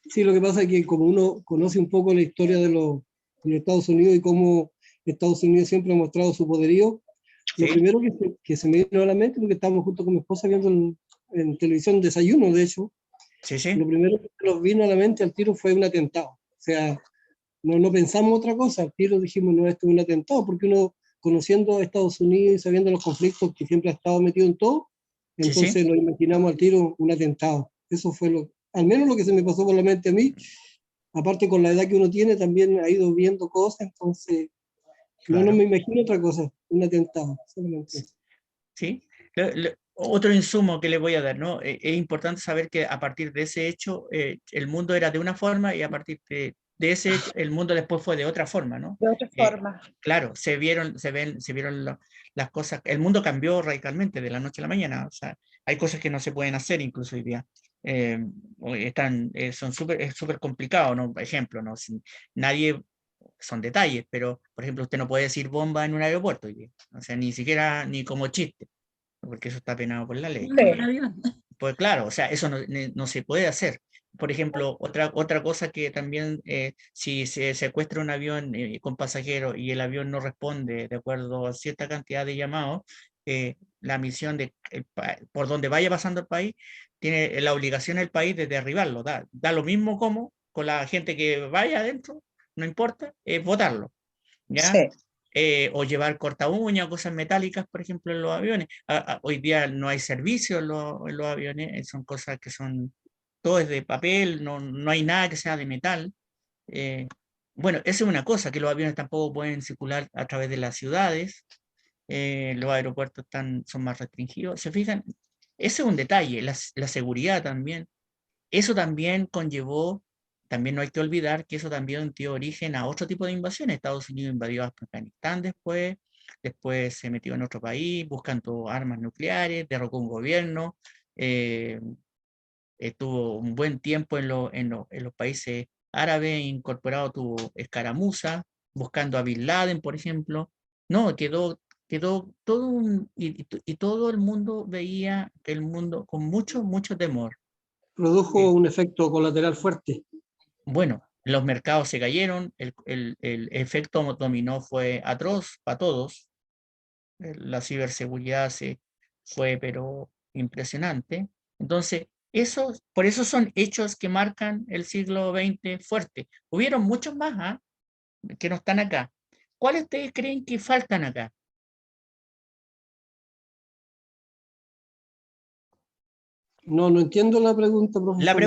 Sí, lo que pasa es que como uno conoce un poco la historia de los Estados Unidos y cómo Estados Unidos siempre ha mostrado su poderío, lo Sí. primero que se me vino a la mente, porque estábamos junto con mi esposa viendo en televisión desayuno, de hecho, Sí, sí. lo primero que nos vino a la mente al tiro fue un atentado. O sea, no pensamos otra cosa, al tiro dijimos, no, esto es un atentado, porque uno, conociendo a Estados Unidos y sabiendo los conflictos que siempre ha estado metido en todo, Sí, entonces sí. nos imaginamos al tiro un atentado. Eso fue al menos lo que se me pasó por la mente a mí. Aparte, con la edad que uno tiene, también ha ido viendo cosas, entonces Claro. no me imagino otra cosa, un atentado. Solamente eso. Sí. Otro insumo que le voy a dar, ¿no? Es importante saber que a partir de ese hecho, el mundo era de una forma y a partir de ese hecho, el mundo después fue de otra forma, ¿no? de otra forma. Claro, se vieron las cosas, el mundo cambió radicalmente de la noche a la mañana, o sea, hay cosas que no se pueden hacer incluso hoy día. Es súper complicado, ¿no? Por ejemplo, ¿no? Nadie, son detalles, pero por ejemplo, usted no puede decir bomba en un aeropuerto hoy día, o sea, ni siquiera ni como chiste, porque eso está penado por la ley. Pues claro, o sea, eso no se puede hacer. Por ejemplo, otra cosa que también, si se secuestra un avión con pasajeros y el avión no responde de acuerdo a cierta cantidad de llamados, la misión por donde vaya pasando el país, tiene la obligación el país de derribarlo. Da lo mismo como con la gente que vaya adentro, no importa, votarlo. ¿Ya? Sí. O llevar corta uña, cosas metálicas, por ejemplo, en los aviones. Hoy día no hay servicio en los aviones, son cosas que son, todo es de papel, no hay nada que sea de metal. Bueno, esa es una cosa, que los aviones tampoco pueden circular a través de las ciudades, los aeropuertos son más restringidos. ¿Se fijan? Ese es un detalle, la seguridad también. Eso también conllevó, también no hay que olvidar que eso también dio origen a otro tipo de invasiones. Estados Unidos invadió Afganistán después se metió en otro país buscando armas nucleares, derrocó un gobierno, estuvo un buen tiempo en los países árabes incorporado, tuvo escaramuzas, buscando a Bin Laden, por ejemplo. No, quedó todo y todo el mundo veía el mundo con mucho temor. Produjo un efecto colateral fuerte. Bueno, los mercados se cayeron, el efecto dominó fue atroz para todos, la ciberseguridad fue pero impresionante. Entonces, por eso son hechos que marcan el siglo XX fuerte. Hubieron muchos más que no están acá. ¿Cuáles ustedes creen que faltan acá? No entiendo la pregunta, profesor.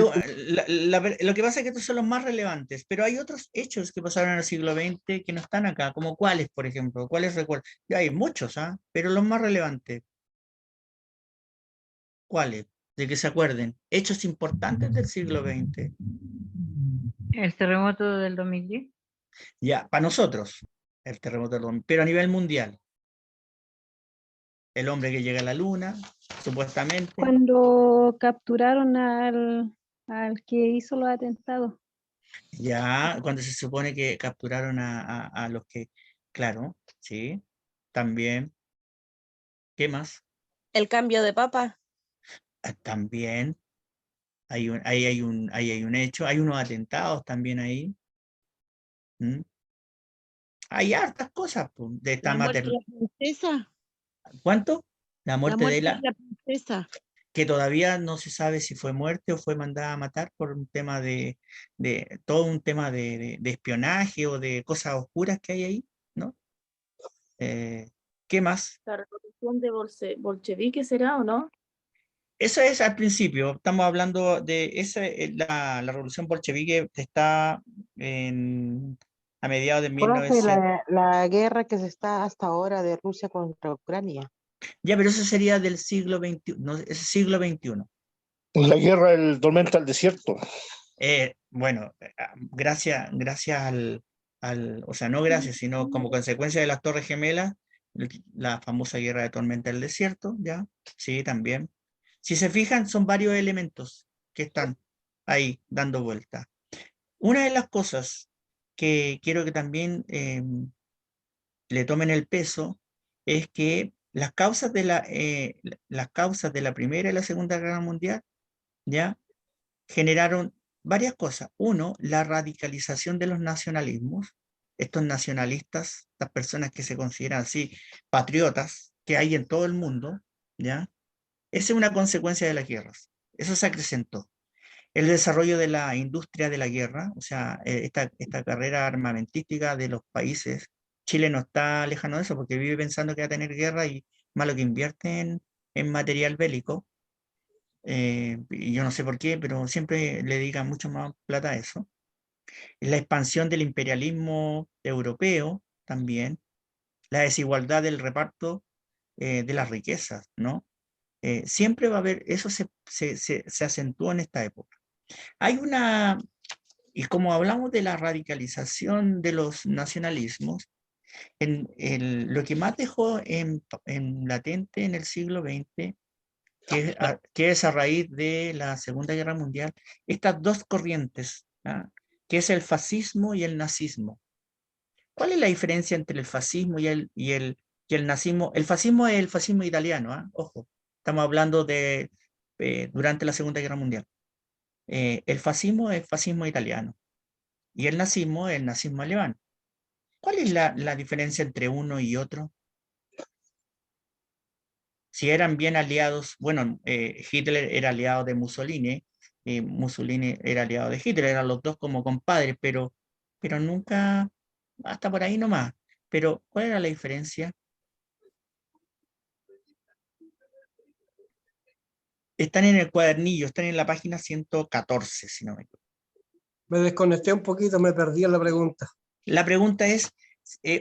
Lo que pasa es que estos son los más relevantes, pero hay otros hechos que pasaron en el siglo XX que no están acá, como cuáles, por ejemplo, cuáles recuerdan. Hay muchos, pero los más relevantes. ¿Cuáles? De que se acuerden. Hechos importantes del siglo XX. El terremoto del 2010. Ya, para nosotros, el terremoto del 2000, pero a nivel mundial. El hombre que llega a la luna, supuestamente. Cuando capturaron al que hizo los atentados. Ya, cuando se supone que capturaron a los que, claro, sí, también. ¿Qué más? El cambio de papa. También. Ahí hay un hecho, hay unos atentados también ahí. ¿Mm? Hay hartas cosas de esta La muerte de maternidad. la princesa. ¿Cuánto? La La muerte muerte de de la princesa. que todavía no se sabe si fue muerte o fue mandada a matar por un tema todo un tema de espionaje o de cosas oscuras que hay ahí, ¿no? ¿Qué más? La revolución de bolchevique será o no. Eso es al principio, estamos hablando de la revolución bolchevique que está a mediados de Profe, 1900. la guerra que se está hasta ahora de Rusia contra Ucrania. Ya, pero eso sería del siglo XXI, no, es siglo XXI. La guerra del Tormenta del Desierto. Bueno, gracias o sea, no gracias, sino como consecuencia de las Torres Gemelas, la famosa guerra de Tormenta del Desierto, ¿ya? Sí, también. Si se fijan, son varios elementos que están ahí dando vuelta. Una de las cosas que quiero que también le tomen el peso es que las causas de la Primera y la Segunda Guerra Mundial, ¿ya? Generaron varias cosas. Uno, la radicalización de los nacionalismos. Estos nacionalistas, estas personas que se consideran así patriotas, que hay en todo el mundo, ¿ya? Esa es una consecuencia de las guerras. Eso se acrecentó. El desarrollo de la industria de la guerra, o sea, esta carrera armamentística de los países. Chile no está lejano de eso porque vive pensando que va a tener guerra y malo que invierte en material bélico. Y yo no sé por qué, pero siempre le dedican mucho más plata a eso. La expansión del imperialismo europeo también, la desigualdad del reparto de las riquezas, ¿no? Siempre va a haber, eso se acentúa en esta época. Hay una, y como hablamos de la radicalización de los nacionalismos, lo que más dejó en latente en el siglo XX, que es a raíz de la Segunda Guerra Mundial, estas dos corrientes, ¿ah? Que es el fascismo y el nazismo. ¿Cuál es la diferencia entre el fascismo y el nazismo? El fascismo es el fascismo italiano, ¿ah? Ojo, estamos hablando de durante la Segunda Guerra Mundial. El fascismo es el fascismo italiano y el nazismo es el nazismo alemán. ¿Cuál es la diferencia entre uno y otro? Si eran bien aliados, bueno, Hitler era aliado de Mussolini, Mussolini era aliado de Hitler, eran los dos como compadres, pero nunca, hasta por ahí nomás. Pero, ¿cuál era la diferencia? Están en el cuadernillo, están en la página 114, si no me equivoco. Me desconecté un poquito, me perdí en la pregunta. La pregunta es,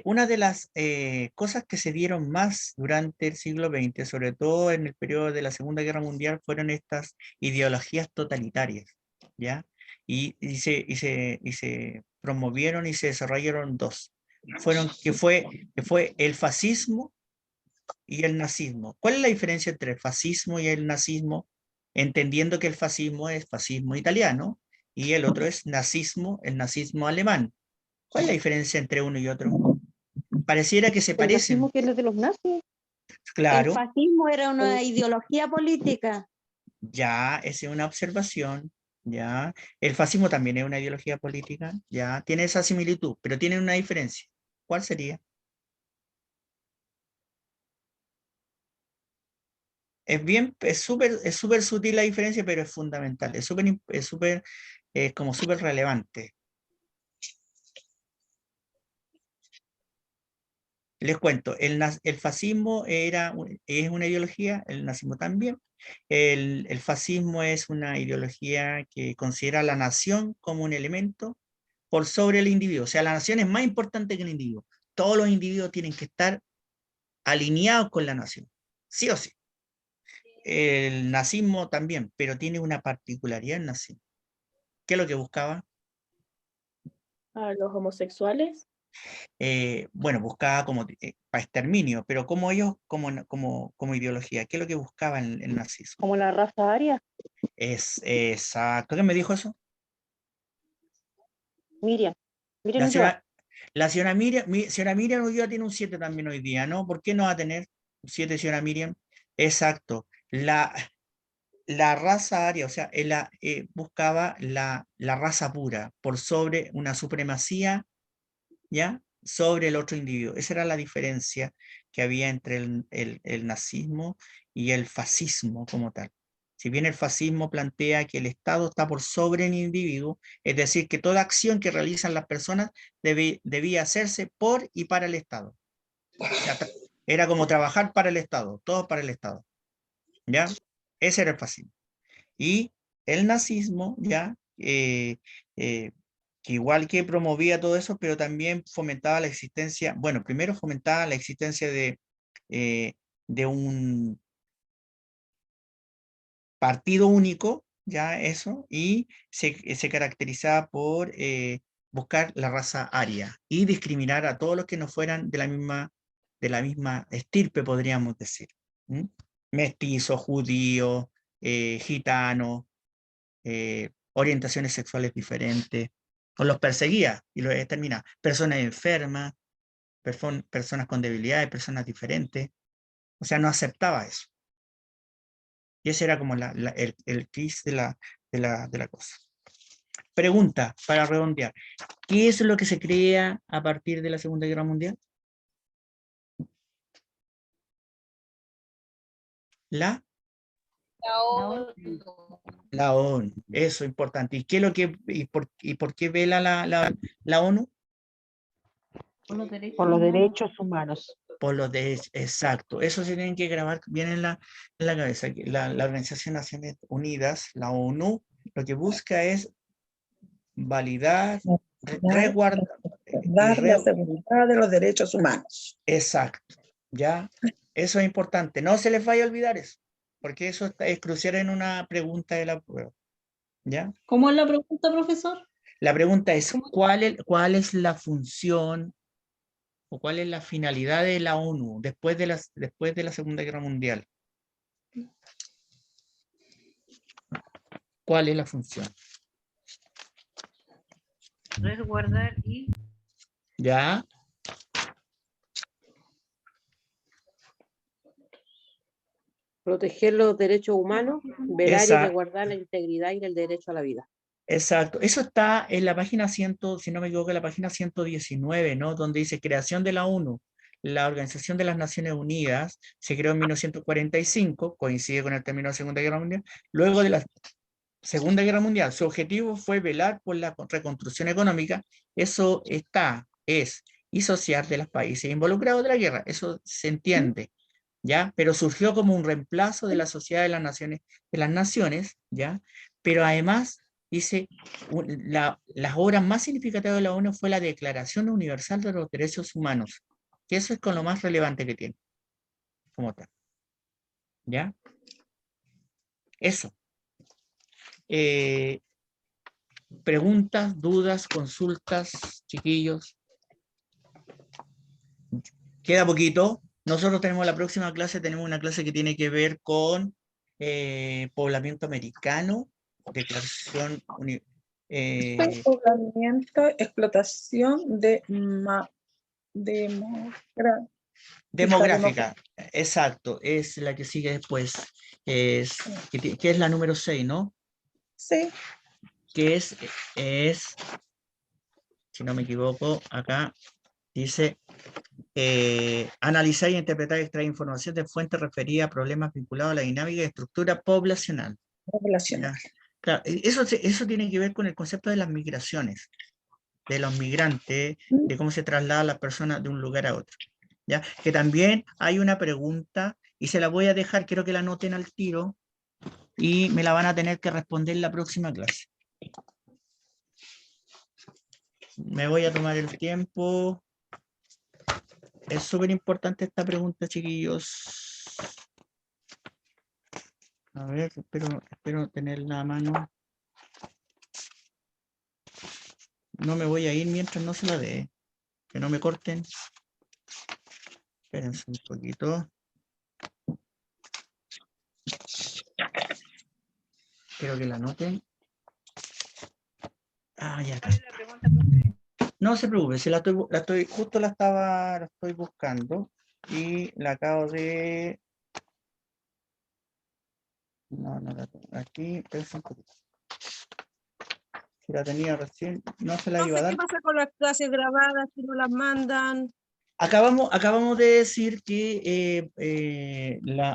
una de las cosas que se dieron más durante el siglo XX, sobre todo en el periodo de la Segunda Guerra Mundial, fueron estas ideologías totalitarias, ¿ya? Y se promovieron y se desarrollaron dos. Que fue el fascismo y el nazismo. ¿Cuál es la diferencia entre el fascismo y el nazismo? Entendiendo que el fascismo es fascismo italiano y el otro es nazismo, el nazismo alemán. ¿Cuál es la diferencia entre uno y otro? Pareciera que se El parecen. fascismo que es el de los nazis. Claro. El fascismo era una ideología política. Ya, esa es una observación. Ya. El fascismo también es una ideología política. Ya, tiene esa similitud, pero tiene una diferencia. ¿Cuál sería? Es súper sutil la diferencia, pero es fundamental. Es como súper relevante. Les cuento, el fascismo es una ideología, el nazismo también. El fascismo es una ideología que considera a la nación como un elemento por sobre el individuo. O sea, la nación es más importante que el individuo. Todos los individuos tienen que estar alineados con la nación, sí o sí. El nazismo también, pero tiene una particularidad el nazismo. ¿Qué es lo que buscaba? A los homosexuales. Bueno, buscaba como para exterminio, pero como ellos, como ideología, ¿qué es lo que buscaba el nazismo? Como la raza aria. Es exacto. ¿Qué me dijo eso? Miriam. La señora Miriam hoy día tiene un 7 también hoy día, ¿no? ¿Por qué no va a tener un 7, señora Miriam? Exacto. La raza aria, o sea, buscaba la raza pura por sobre una supremacía, ¿ya? Sobre el otro individuo. Esa era la diferencia que había entre el nazismo y el fascismo como tal. Si bien el fascismo plantea que el Estado está por sobre el individuo, es decir, que toda acción que realizan las personas debía hacerse por y para el Estado. O sea, era como trabajar para el Estado, todo para el Estado. ¿Ya? Ese era el fascismo. Y el nazismo, ¿ya? Que igual que promovía todo eso, pero también fomentaba la existencia, bueno, primero fomentaba la existencia de de un partido único, ya eso, y se caracterizaba por buscar la raza aria y discriminar a todos los que no fueran de la misma estirpe, podríamos decir. Mestizos, judíos, gitanos, orientaciones sexuales diferentes, o los perseguía y los exterminaba. Personas enfermas, personas con debilidades, personas diferentes. O sea, no aceptaba eso. Y ese era como el quiz de la cosa. Pregunta, para redondear. ¿Qué es lo que se crea a partir de la Segunda Guerra Mundial? La ONU. Eso es importante. ¿Y qué es lo que y por qué vela la ONU? Por los derechos humanos. Por los derechos, exacto. Eso se tienen que grabar bien en la cabeza. La Organización de Naciones Unidas, la ONU, lo que busca es validar, resguardar la seguridad de los derechos humanos. Exacto, ¿ya? Eso es importante. No se les vaya a olvidar eso, porque eso es crucial en una pregunta de la prueba, ¿ya? ¿Cómo es la pregunta, profesor? La pregunta es, ¿cuál es la función o cuál es la finalidad de la ONU después de la Segunda Guerra Mundial? ¿Cuál es la función? Resguardar y... ¿Ya? Proteger los derechos humanos, velar y Exacto. resguardar la integridad y el derecho a la vida. Exacto. Eso está en la página 100, si no me equivoco, en la página 119, ¿no? Donde dice creación de la ONU. La Organización de las Naciones Unidas se creó en 1945, coincide con el término de la Segunda Guerra Mundial. Luego de la Segunda Guerra Mundial, su objetivo fue velar por la reconstrucción económica. Eso es disociar de los países involucrados de la guerra. Eso se entiende, ¿ya? Pero surgió como un reemplazo de la Sociedad de las Naciones, ¿ya? Pero además, dice, las obras más significativas de la ONU fue la Declaración Universal de los Derechos Humanos, que eso es con lo más relevante que tiene, como tal, ¿ya? Eso. Preguntas, dudas, consultas, chiquillos. Queda poquito. Nosotros tenemos la próxima clase, tenemos una clase que tiene que ver con poblamiento americano, declaración Poblamiento, explotación demográfica. Exacto, es la que sigue después. Que es la número 6, ¿no? Sí. Que es, si no me equivoco, acá dice analizar y interpretar y extraer información de fuentes referidas a problemas vinculados a la dinámica y estructura poblacional. Claro, eso tiene que ver con el concepto de las migraciones, de los migrantes, de cómo se traslada las personas de un lugar a otro. ¿Ya? Que también hay una pregunta, y se la voy a dejar, quiero que la anoten al tiro, y me la van a tener que responder en la próxima clase. Me voy a tomar el tiempo. Es súper importante esta pregunta, chiquillos. A ver, espero tenerla a mano. No me voy a ir mientras no se la dé. Que no me corten. Espérense un poquito. Quiero que la anoten. Ah, ya está. No se preocupe, si justo la estoy buscando y la acabo de... No la tengo aquí, espérense un poquito. Si la tenía recién, no se la iba a dar. ¿Qué pasa con las clases grabadas si no las mandan? Acabamos de decir que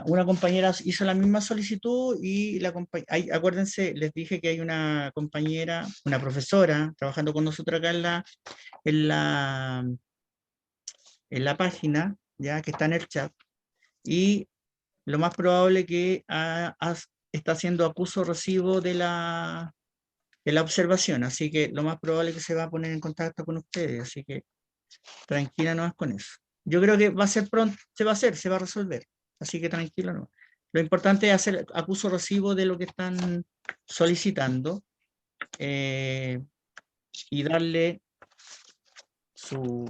una compañera hizo la misma solicitud y acuérdense, les dije que hay una compañera, una profesora, trabajando con nosotros acá en la página, ya que está en el chat, y lo más probable que está haciendo acuso recibo de la observación, así que lo más probable es que se va a poner en contacto con ustedes, así que tranquila nomás con eso. Yo creo que va a ser pronto, se va a resolver. así que tranquilo. No. Lo importante es hacer acuso recibo de lo que están solicitando y darle su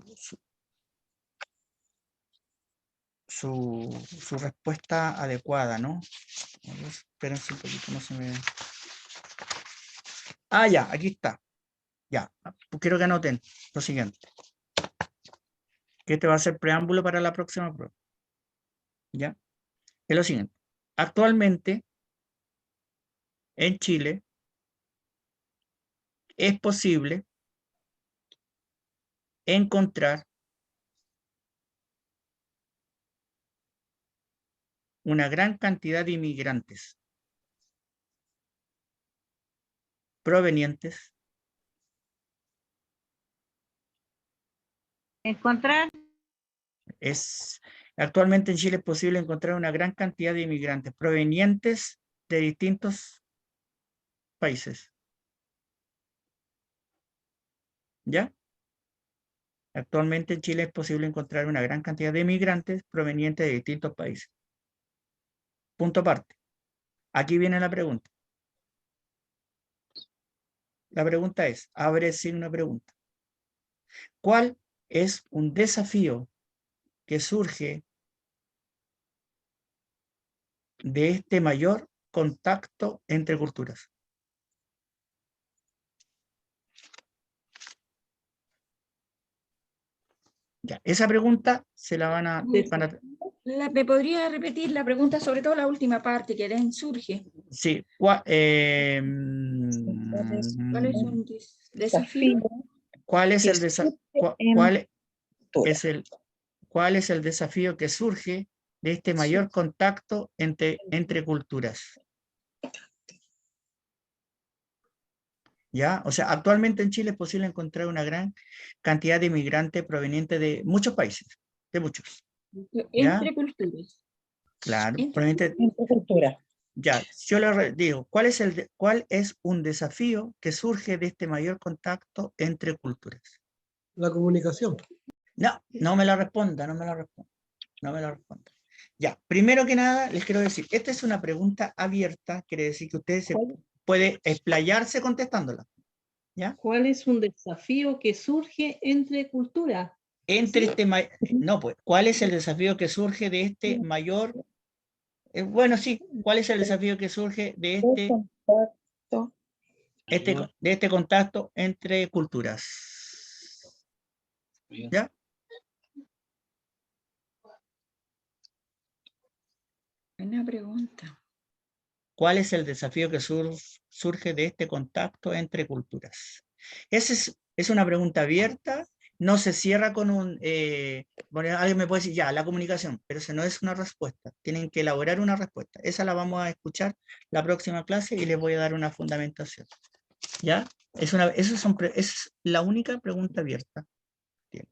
respuesta adecuada, ¿no? Espérense un poquito, no se me... Ah, ya, aquí está. Ya, quiero que anoten lo siguiente. Que este va a ser preámbulo para la próxima prueba. ¿Ya? Es lo siguiente. Actualmente, en Chile, es posible encontrar una gran cantidad de inmigrantes provenientes actualmente en Chile es posible encontrar una gran cantidad de inmigrantes provenientes de distintos países. ¿Ya? Actualmente en Chile es posible encontrar una gran cantidad de inmigrantes provenientes de distintos países. Punto aparte. Aquí viene la pregunta. La pregunta es, abre sin una pregunta. ¿Cuál es un desafío que surge de este mayor contacto entre culturas? Ya, esa pregunta se la van a... ¿Me podría repetir la pregunta, sobre todo la última parte, que den surge? Sí. ¿Cuál es un desafío? ¿Cuál es el ¿Cuál es el desafío que surge de este mayor contacto entre culturas? ¿Ya? O sea, actualmente en Chile es posible encontrar una gran cantidad de inmigrantes provenientes de muchos países, de muchos. ¿Ya? Entre culturas. Claro, Entre culturas. Ya, yo le digo, ¿cuál es un desafío que surge de este mayor contacto entre culturas? La comunicación. No me la responda. Ya, primero que nada, les quiero decir, esta es una pregunta abierta, quiere decir que ustedes pueden explayarse contestándola. ¿Ya? ¿Cuál es un desafío que surge entre culturas? ¿Cuál es el desafío que surge de este mayor... bueno, sí, ¿cuál es el desafío que surge de este contacto entre culturas? ¿Ya? Buena pregunta. ¿Cuál es el desafío que surge de este contacto entre culturas? Esa es una pregunta abierta, no se cierra con un... bueno, alguien me puede decir, ya, la comunicación, pero esa no es una respuesta. Tienen que elaborar una respuesta. Esa la vamos a escuchar la próxima clase y les voy a dar una fundamentación. ¿Ya? Es la única pregunta abierta. Bien.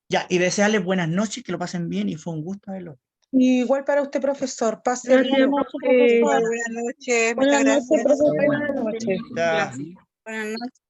Ya, y desearles buenas noches, que lo pasen bien y fue un gusto verlo. Igual para usted, profesor. Pase Buenas bien. noches, muchas gracias. Buenas noches, profesor. Buenas noches. Ya. Buenas noches.